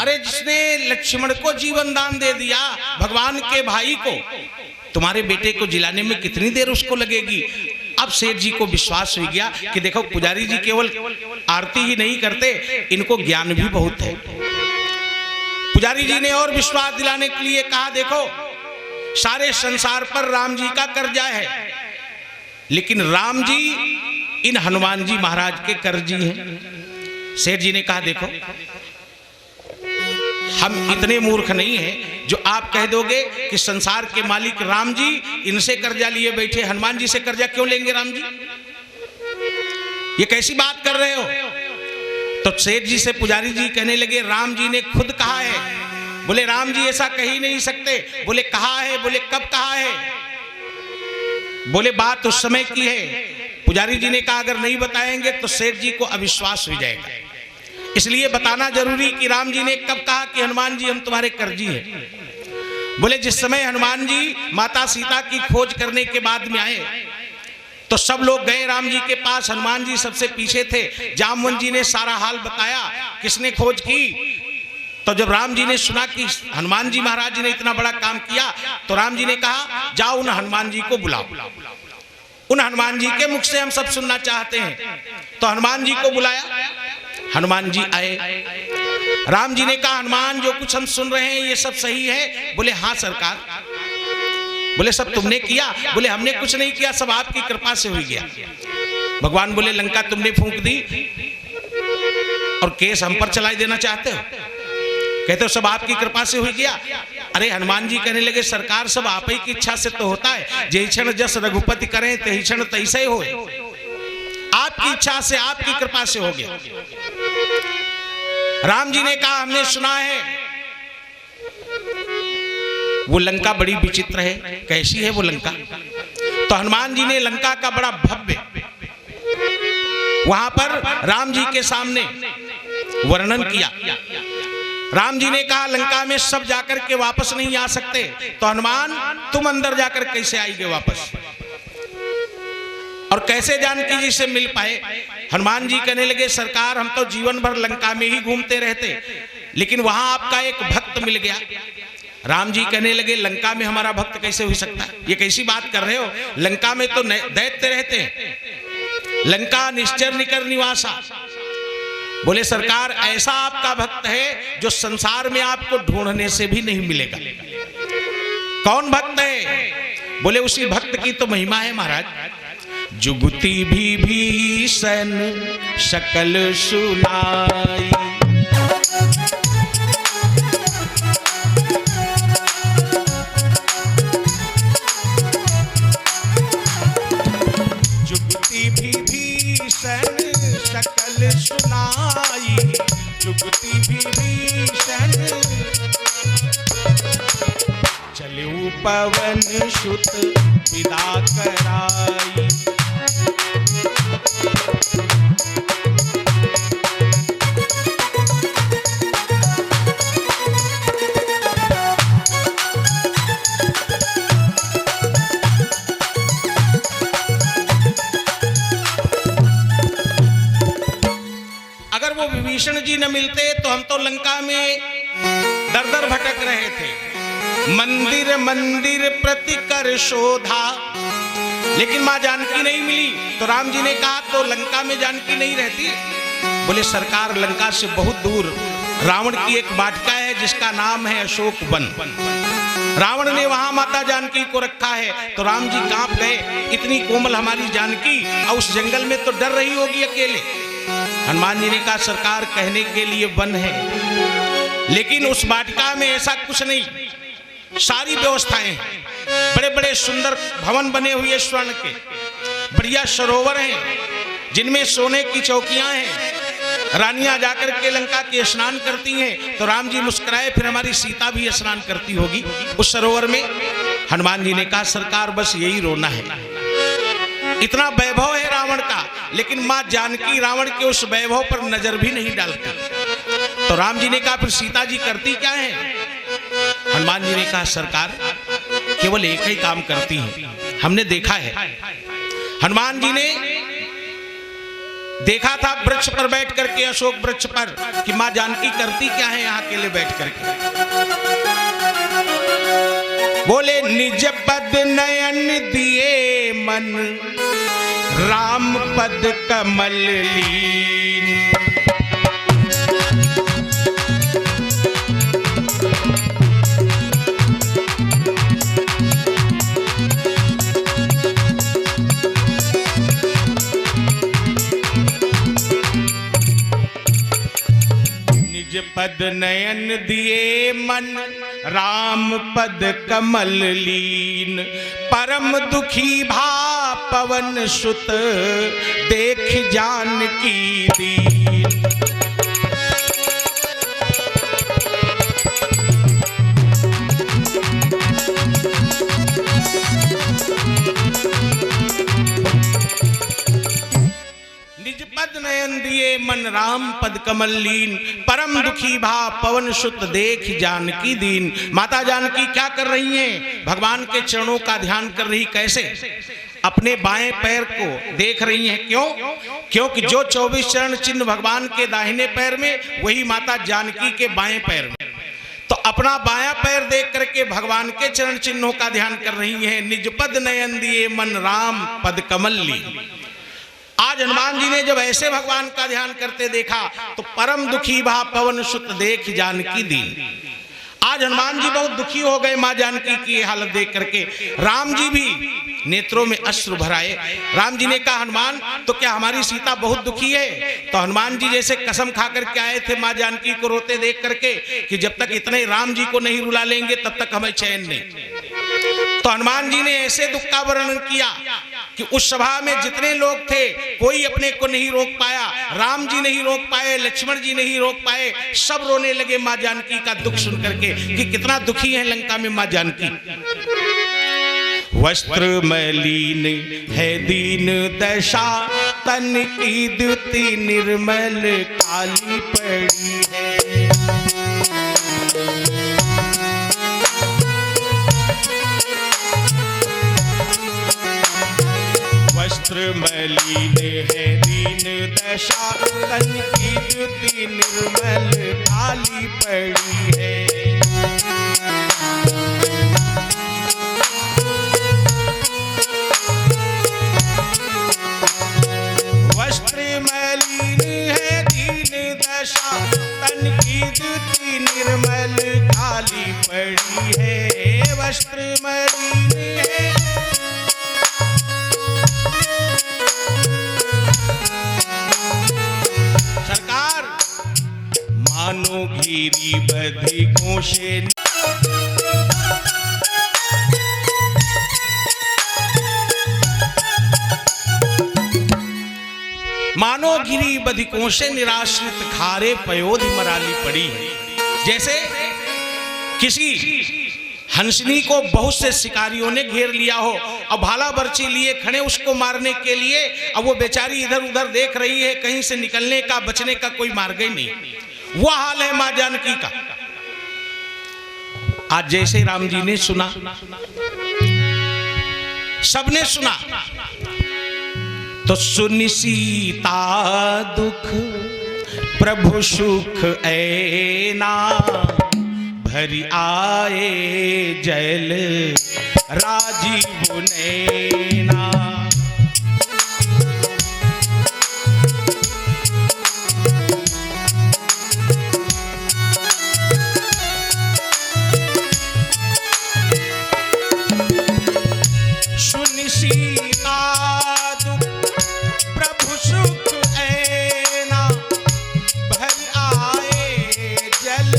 अरे जिसने लक्ष्मण को जीवन दान दे दिया, भगवान के भाई को, तुम्हारे बेटे को जिलाने में कितनी देर उसको लगेगी। अब सेठ जी को विश्वास हो गया कि देखो पुजारी जी केवल आरती ही नहीं करते, इनको ज्ञान भी बहुत है। पुजारी जी ने और विश्वास दिलाने के लिए कहा, देखो सारे संसार पर राम जी का कर्जा है, लेकिन राम जी इन हनुमान जी महाराज के कर्जी हैं। सेठ जी ने कहा, देखो हम इतने मूर्ख नहीं हैं जो आप कह दोगे कि संसार के मालिक राम जी इनसे कर्जा लिए बैठे, हनुमान जी से कर्जा क्यों लेंगे राम जी, ये कैसी बात कर रहे हो। तो सेठ जी से पुजारी जी कहने लगे, राम जी ने खुद कहा है। बोले राम जी ऐसा कह ही नहीं सकते। बोले कहा है। बोले कब कहा है। बोले बात उस समय की है। पुजारी जी ने कहा अगर नहीं बताएंगे तो सेठ जी को अविश्वास हो जाएगा, इसलिए बताना जरूरी कि राम जी ने कब कहा कि हनुमान जी हम तुम्हारे कर्जी हैं। बोले जिस समय हनुमान जी माता सीता की खोज करने के बाद में आए तो सब लोग गए राम जी के पास, हनुमान जी सबसे पीछे थे। जामवंत जी ने सारा हाल बताया, किसने खोज की। तो जब राम जी ने सुना कि हनुमान जी महाराज जी ने इतना बड़ा काम किया तो राम जी ने कहा जाओ उन हनुमान जी को बुलाओ, उन हनुमान जी के मुख से हम सब सुनना चाहते हैं। तो हनुमान जी को बुलाया, हनुमान जी आए। राम जी ने कहा हनुमान जो कुछ हम सुन रहे हैं ये सब सही है। बोले हाँ सरकार। बोले सब तुमने किया। बोले हमने कुछ नहीं किया, सब आपकी कृपा से हो गया। भगवान बोले लंका तुमने फूंक दी और केस हम पर चलाई देना चाहते हो। कहते हो सब आपकी कृपा से हो गया। अरे हनुमान जी कहने लगे सरकार सब आप ही की इच्छा से तो होता है, जय क्षण जस रघुपति करें तही क्षण तैसे हो, आपकी इच्छा से आपकी कृपा से हो गया। राम जी ने कहा हमने सुना है वो लंका बड़ी विचित्र है। कैसी है वो लंका। तो हनुमान जी ने लंका का बड़ा भव्य वहां पर राम जी के सामने वर्णन किया। राम जी ने कहा लंका में सब जाकर के वापस नहीं आ सकते, तो हनुमान तुम अंदर जाकर कैसे आएंगे वापस, और कैसे जानकी जी से मिल पाए। हनुमान जी कहने लगे सरकार हम तो जीवन भर लंका में ही घूमते रहते, लेकिन वहां आपका एक भक्त मिल गया। राम जी कहने लगे लंका में हमारा भक्त कैसे हो सकता है, ये कैसी बात कर रहे हो। लंका में तो दैत्य रहते हैं, लंका निश्चर निकर निवासा। बोले सरकार ऐसा आपका भक्त है जो संसार में आपको ढूंढने से भी नहीं मिलेगा। कौन भक्त है। बोले उसी भक्त की तो महिमा है महाराज। जुगति भी भीषण सकल सुनाई, जुगति भी भीषण सकल सुनाई, जुगति भी भीषण चलऊ पवन सुत विदा कराई। अगर वो विभीषण जी न मिलते तो हम तो लंका में दर दर भटक रहे थे। मंदिर मंदिर प्रति कर शोधा, लेकिन मां जानकी नहीं मिली। तो राम जी ने कहा तो लंका में जानकी नहीं रहती। बोले सरकार लंका से बहुत दूर रावण की एक वाटिका है जिसका नाम है अशोक वन, रावण ने वहां माता जानकी को रखा है। तो राम जी कांप गए, इतनी कोमल हमारी जानकी और उस जंगल में तो डर रही होगी अकेले। हनुमान जी ने कहा सरकार कहने के लिए वन है, लेकिन उस वाटिका में ऐसा कुछ नहीं, सारी व्यवस्थाएं हैं, बड़े बड़े सुंदर भवन बने हुए स्वर्ण के, बढ़िया सरोवर हैं जिनमें सोने की चौकियां हैं। रानियां जाकर के लंका के स्नान करती हैं। तो राम जी मुस्कुराए, फिर हमारी सीता भी स्नान करती होगी उस सरोवर में। हनुमान जी ने कहा सरकार बस यही रोना है, इतना वैभव है रावण का, लेकिन मां जानकी रावण के उस वैभव पर नजर भी नहीं डालती। तो राम जी ने कहा फिर सीता जी करती क्या है। हनुमान जी ने कहा सरकार केवल एक ही काम करती हैं, हमने देखा है। हनुमान जी ने देखा था वृक्ष पर बैठ करके, अशोक वृक्ष पर, कि मां जानकी करती क्या है यहाँ अकेले बैठ करके। बोले निज पद नयन दिए मन राम पद कमल लीन। पद नयन दिए मन राम पद कमल लीन। परम दुखी भा पवन सुत देख जानकी दीन। पद नयन दिए मन राम पद कमल लीन। परम दुखी भा पवन सुत देख जानकी दीन। माता जानकी क्या कर रही हैं? भगवान के चरणों का ध्यान कर रही। कैसे? अपने बाएं पैर को देख रही हैं। क्यों? क्योंकि जो 24 चरण चिन्ह भगवान के दाहिने पैर में, वही माता जानकी के बाएं पैर में। तो अपना बायां पैर देख करके भगवान के चरण चिन्हों का ध्यान कर रही हैं। निज पद नयन दिए मन राम पद कमल लीन। आज हनुमान जी ने जब ऐसे भगवान का ध्यान करते देखा तो परम दुखी भा पवन सुत देख जानकी दीन। आज हनुमान जी बहुत दुखी हो गए मां जानकी की हालत देख करके। राम जी भी नेत्रों में अश्रु भराए। राम जी ने कहा, हनुमान तो क्या हमारी सीता बहुत दुखी है? तो हनुमान जी जैसे कसम खा करके आए थे मां जानकी को रोते देख करके कि जब तक इतने राम जी को नहीं रुला लेंगे तब तक हमें चैन नहीं। तो हनुमान जी ने ऐसे दुख का वर्णन किया कि उस सभा में जितने लोग थे कोई अपने को नहीं रोक पाया। राम जी नहीं रोक पाए, लक्ष्मण जी नहीं रोक पाए, सब रोने लगे मां जानकी का दुख सुन करके कि कितना दुखी है लंका में मां जानकी। वस्त्र मलिन है दीन दशा, तन की द्युति निर्मल काली पड़ी है। वस्त्र मलिन है दीन दशा, तन की द्युति निर्मल काली पड़ी है। वस्त्र मलिन है दीन दशा, तन की द्युति निर्मल काली पड़ी है। वस्त्र मलिन है मानो घिरी बधिकों से। मानो घिरी बधिकों से निराश्रित खारे पयोधि मराली पड़ी है। जैसे किसी हंसनी को बहुत से शिकारियों ने घेर लिया हो, अब भाला बर्छी लिए खड़े उसको मारने के लिए। अब वो बेचारी इधर उधर देख रही है, कहीं से निकलने का बचने का कोई मार्ग ही नहीं। वो हाल है मां जानकी का। आज जैसे राम जी ने सुना, सबने सुना, तो सुनि सीता दुख प्रभु सुख ऐना, भरी आए जल राजीव नैना। सुनि सीता दुख प्रभु सुख ऐना, भर आए जल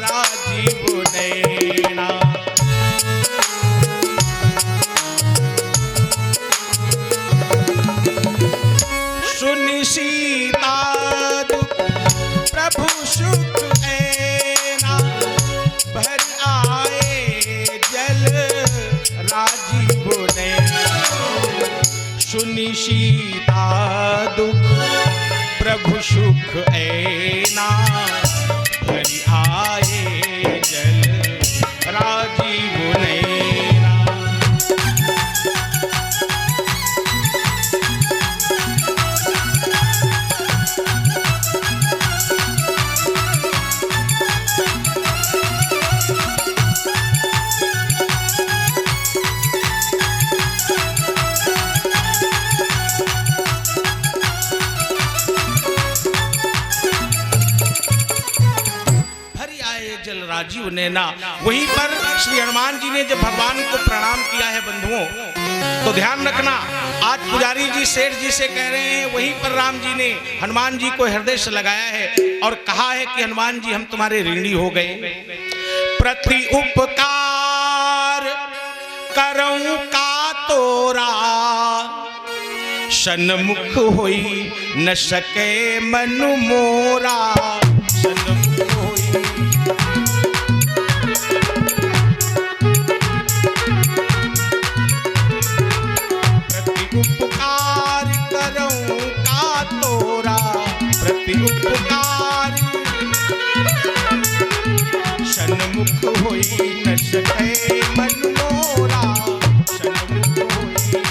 राजीव नैना। सुनि सीता दुख प्रभु सुख ऐना, भर आए जल राजीव नैना। सुनि सीता दुख प्रभु सुख ऐना, भरी आए जल राजीव नैना। ये जल राजीव नैना। वहीं पर श्री हनुमान जी ने जब भगवान को प्रणाम किया है बंधुओं, तो ध्यान रखना, आज पुजारी जी सेठ जी से कह रहे हैं, वहीं पर राम जी ने हनुमान जी को हृदय से लगाया है और कहा है कि हनुमान जी हम तुम्हारे ऋणी हो गए। प्रति उपकार करऊं का तोरा, सन्मुख होई न सके मनु मोरा। सन्मुख होई प्रति उपकार करऊं का तोरा, प्रति उपकार सन्मुख होई न सके मनु मोरा। सन्मुख होई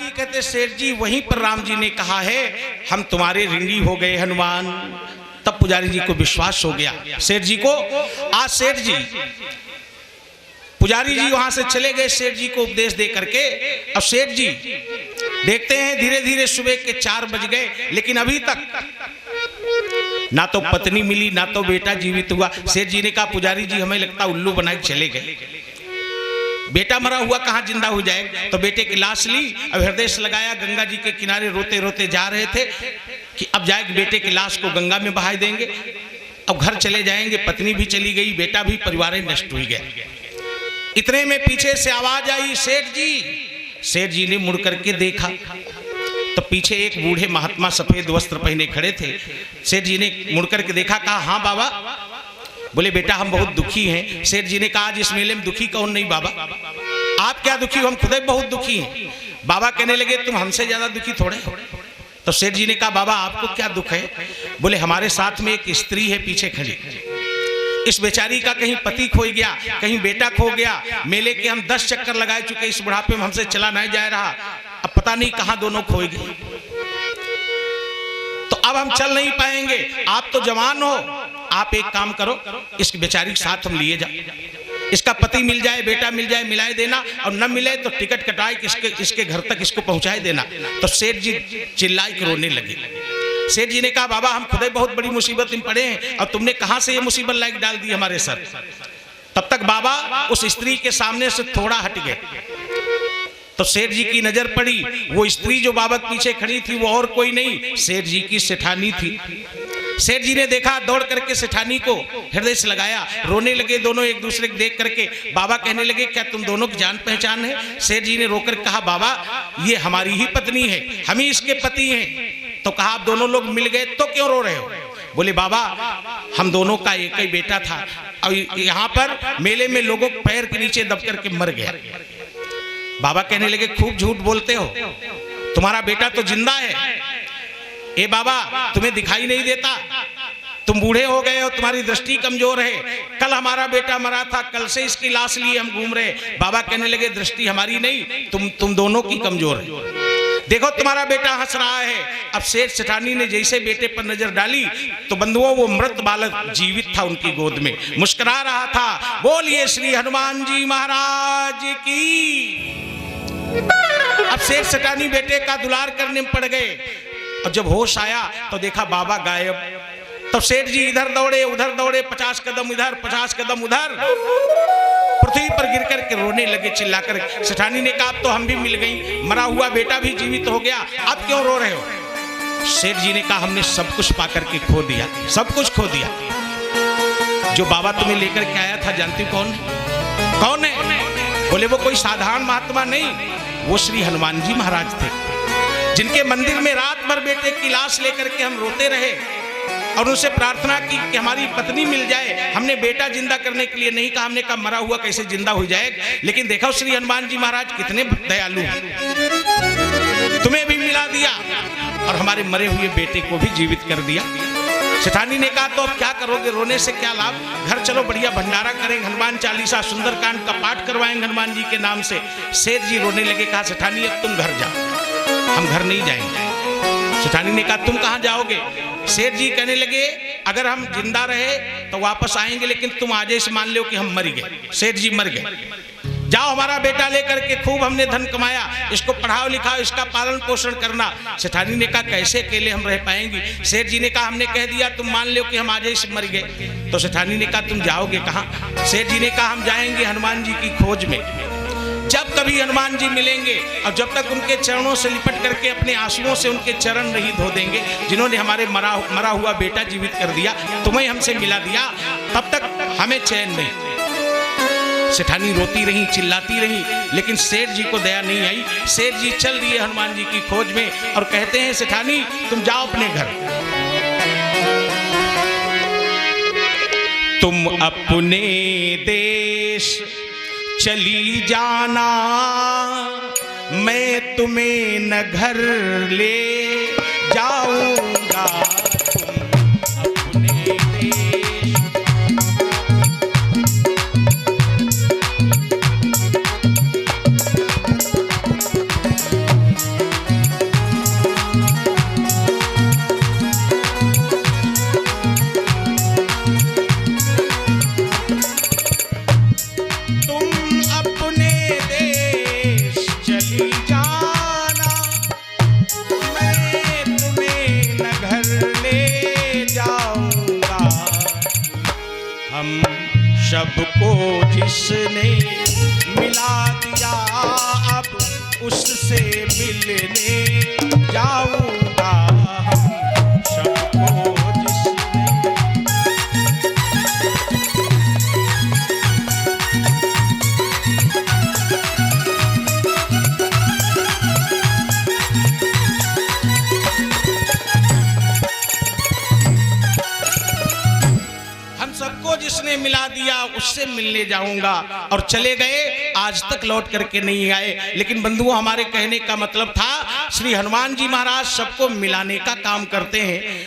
कहते सेठ जी, वहीं पर राम जी ने कहा है हम तुम्हारे ऋणी हो गए हनुमान। तब पुजारी जी को विश्वास हो गया सेठ जी को। आज सेठ जी, पुजारी जी वहां से चले गए सेठ जी को उपदेश दे करके। अब सेठ जी देखते हैं धीरे धीरे सुबह के 4 बज गए, लेकिन अभी तक ना तो पत्नी मिली ना तो बेटा जीवित हुआ। सेठ जी ने कहा पुजारी जी हमें लगता उल्लू बनाए चले गए, बेटा मरा हुआ कहाँ जिंदा हो जाए। तो बेटे की लाश ली, अब हृदय से लगाया, गंगा जी के किनारे रोते रोते जा रहे थे कि अब जाए बेटे की लाश को गंगा में बहा देंगे, अब घर चले जाएंगे। पत्नी भी चली गई, बेटा भी, परिवार नष्ट हो गया। इतने में पीछे से आवाज आई सेठ जी। सेठ जी ने मुड़ करके देखा तो पीछे एक बूढ़े महात्मा सफेद वस्त्र पहने खड़े थे। सेठ जी ने मुड़ करके देखा, कहा हाँ बाबा। बोले बेटा हम बहुत दुखी हैं। सेठ जी ने कहा आज इस मेले में दुखी कौन नहीं बाबा, आप क्या दुखी हो, हम खुद बहुत दुखी हैं। बाबा कहने लगे तुम हमसे ज्यादा दुखी थोड़े। तो सेठ जी ने कहा बाबा आपको क्या दुख है। बोले हमारे साथ में एक स्त्री है पीछे खड़ी, इस बेचारी का कहीं पति खो गया, कहीं बेटा खो गया। मेले के हम 10 चक्कर लगा चुके, इस बुढ़ापे में हमसे चला नहीं जा रहा, अब पता नहीं कहां दोनों खो गए। तो अब हम चल नहीं पाएंगे, आप तो जवान हो, आप एक काम करो, इस बेचारी के साथ हम लिए जाए, इसका पति मिल जाए, बेटा मिल जाए, मिलाए देना, और न मिले तो टिकट कटाए इसके घर तक इसको पहुंचाए देना। तो सेठ जी चिल्लाए के रोने लगे। सेठ जी ने कहा बाबा हम खुद बहुत बड़ी मुसीबत में पड़े हैं और तुमने कहां से ये मुसीबत लायक डाल दी हमारे सर। तब तक बाबा उस स्त्री के सामने से थोड़ा हट गए। तो सेठ जी की नजर पड़ी, वो स्त्री जो बाबा के पीछे खड़ी थी वो और कोई नहीं, सेठ जी की सेठानी थी। सेठ जी ने देखा, दौड़ करके सेठानी को हृदय से लगाया, रोने लगे दोनों एक दूसरे को देख करके। बाबा कहने लगे क्या तुम दोनों की जान पहचान है। सेठ जी ने रोकर कहा बाबा ये हमारी ही पत्नी है, हम ही इसके पति हैं। तो कहा आप दोनों लोग मिल गए तो क्यों रो रहे हो। बोले बाबा हम दोनों का एक ही बेटा था और यहाँ पर मेले में लोगों के पैर के नीचे दब करके मर गया। बाबा कहने लगे खूब झूठ बोलते हो, तुम्हारा बेटा तो जिंदा है। ए बाबा तुम्हें दिखाई नहीं देता, तुम बूढ़े हो गए हो, तुम्हारी दृष्टि कमजोर है। कल हमारा बेटा मरा था, कल से इसकी लाश लिए हम घूम रहे। बाबा कहने लगे दृष्टि हमारी नहीं, तुम दोनों की कमजोर है। देखो तुम्हारा बेटा हंस रहा है। अब सेठ सेठानी ने जैसे बेटे पर नजर डाली तो बंधुओं वो मृत बालक जीवित था उनकी गोद में, मुस्कुरा रहा था। बोलिए श्री हनुमान जी महाराज की। अब सेठ सेठानी बेटे का दुलार करने में पड़ गए। अब जब होश आया तो देखा बाबा गायब। तब सेठ जी इधर दौड़े उधर दौड़े, 50 कदम इधर 50 कदम उधर, पृथ्वी पर गिर कर के रोने लगे चिल्लाकर। सेठानी ने कहा अब तो हम भी मिल गई, मरा हुआ बेटा भी जीवित हो गया, आप क्यों रो रहे हो। सेठ जी ने कहा हमने सब कुछ पाकर के खो दिया, सब कुछ खो दिया। जो बाबा तुम्हें लेकर के आया था जानती कौन है? कौन है? बोले वो कोई साधारण महात्मा नहीं, वो श्री हनुमान जी महाराज थे, जिनके मंदिर में रात भर बेटे की लाश लेकर के हम रोते रहे और उनसे प्रार्थना की कि हमारी पत्नी मिल जाए। हमने बेटा जिंदा करने के लिए नहीं कहा, हमने कहा मरा हुआ कैसे जिंदा हो जाए। लेकिन देखो श्री हनुमान जी महाराज कितने दयालु हैं, तुम्हें भी मिला दिया और हमारे मरे हुए बेटे को भी जीवित कर दिया। सेठानी ने कहा तो अब क्या करोगे, रोने से क्या लाभ, घर चलो बढ़िया भंडारा करेंगे, हनुमान चालीसा सुंदरकांड का पाठ करवाएंगे हनुमान जी के नाम से। सेठ जी रोने लगे। कहा सेठानी अब तुम घर जाओ, हम घर नहीं जाएंगे। सेठानी ने कहा तुम कहाँ जाओगे? सेठ जी कहने लगे अगर हम जिंदा रहे तो वापस आएंगे, लेकिन तुम आज से मान लो कि हम मर गए, सेठ जी मर गए। जाओ हमारा बेटा लेकर के, खूब हमने धन कमाया, इसको पढ़ाओ लिखाओ, इसका पालन पोषण करना। सेठानी ने कहा कैसे अकेले हम रह पाएंगे? सेठ जी ने कहा हमने कह दिया तुम मान लो कि हम आज से मर गए। तो सेठानी ने कहा तुम जाओगे कहाँ? सेठ जी ने कहा हम जाएंगे हनुमान जी की खोज में। जब कभी हनुमान जी मिलेंगे और जब तक उनके चरणों से लिपट करके अपने आंसुओं से उनके चरण नहीं धो देंगे, जिन्होंने हमारे मरा हुआ बेटा जीवित कर दिया, तुम्हें हमसे मिला दिया, तब तक हमें चैन नहीं। सेठानी रोती रही, चिल्लाती रही, लेकिन सेठ जी को दया नहीं आई। सेठ जी चल दिए हनुमान जी की खोज में और कहते हैं सेठानी तुम जाओ अपने घर, तुम अपने देश चली जाना, मैं तुम्हें न घर ले जाऊंगा। तुम अपने देश सबको जिसने मिला दिया, अब उससे मिलने जाऊंगा। सबको जिसने जिसने मिला दिया उससे मिलने जाऊंगा। और चले गए, आज तक लौट करके नहीं आए। लेकिन बंधुओं हमारे कहने का मतलब था श्री हनुमान जी महाराज सबको मिलाने का काम करते हैं।